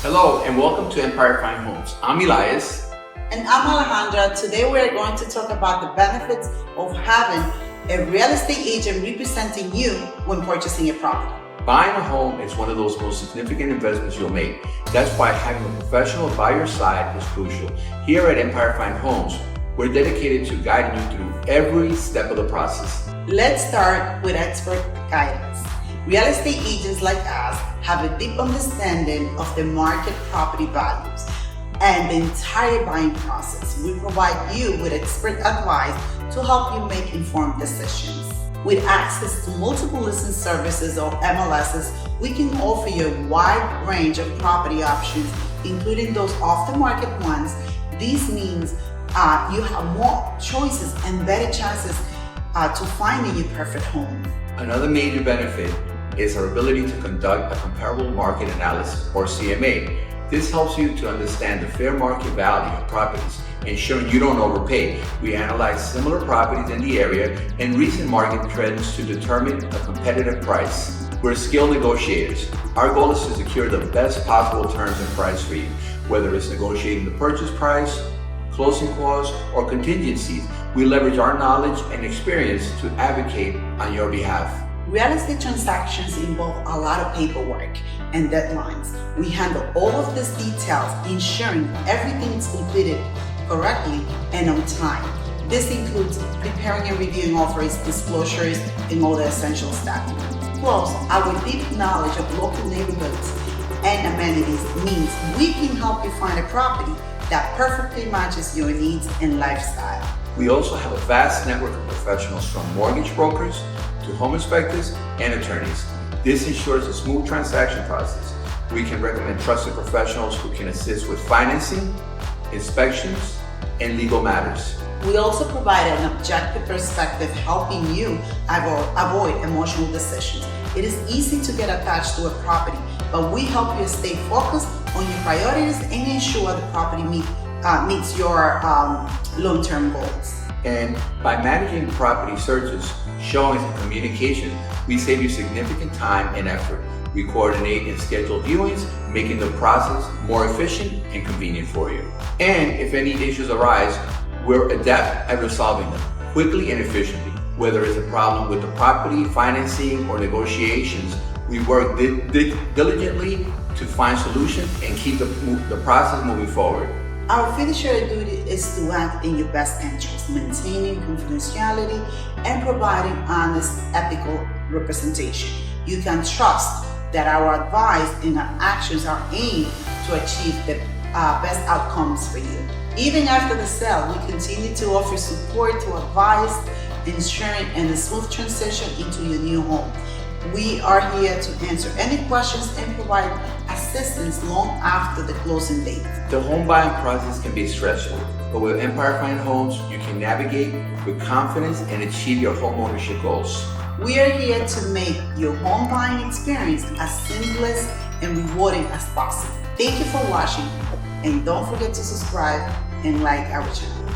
Hello and welcome to Empire Fine Homes. I'm Elias. And I'm Alejandra. Today we're going to talk about the benefits of having a real estate agent representing you when purchasing a property. Buying a home is one of those most significant investments you'll make. That's why having a professional by your side is crucial. Here at Empire Fine Homes, we're dedicated to guiding you through every step of the process. Let's start with expert guidance. Real estate agents like us have a deep understanding of the market property values and the entire buying process. We provide you with expert advice to help you make informed decisions. With access to multiple listing services or MLSs, we can offer you a wide range of property options, including those off-the-market ones. This means you have more choices and better chances to finding your perfect home. Another major benefit is our ability to conduct a comparable market analysis, or CMA. This helps you to understand the fair market value of properties, ensuring you don't overpay. We analyze similar properties in the area and recent market trends to determine a competitive price. We're skilled negotiators. Our goal is to secure the best possible terms and price for you, whether it's negotiating the purchase price, closing costs, or contingencies. We leverage our knowledge and experience to advocate on your behalf. Real estate transactions involve a lot of paperwork and deadlines. We handle all of these details, ensuring everything is completed correctly and on time. This includes preparing and reviewing authorized disclosures and all the essential documents. Plus, our deep knowledge of local neighborhoods and amenities means we can help you find a property that perfectly matches your needs and lifestyle. We also have a vast network of professionals from mortgage brokers to home inspectors and attorneys. This ensures a smooth transaction process. We can recommend trusted professionals who can assist with financing, inspections, and legal matters. We also provide an objective perspective, helping you avoid emotional decisions. It is easy to get attached to a property, but we help you stay focused on your priorities and ensure the property meets your long-term goals. And by managing property searches, showings, and communication, we save you significant time and effort. We coordinate and schedule viewings, making the process more efficient and convenient for you. And if any issues arise, we're adept at resolving them quickly and efficiently. Whether it's a problem with the property, financing, or negotiations, we work diligently to find solutions and keep the process moving forward. Our fiduciary duty is to act in your best interest, maintaining confidentiality and providing honest, ethical representation. You can trust that our advice and our actions are aimed to achieve the best outcomes for you. Even after the sale, we continue to offer support to advise, ensuring a smooth transition into your new home. We are here to answer any questions and provide assistance long after the closing date. The home buying process can be stressful, but with Empire Fine Homes, you can navigate with confidence and achieve your home ownership goals. We are here to make your home buying experience as seamless and rewarding as possible. Thank you for watching, and don't forget to subscribe and like our channel.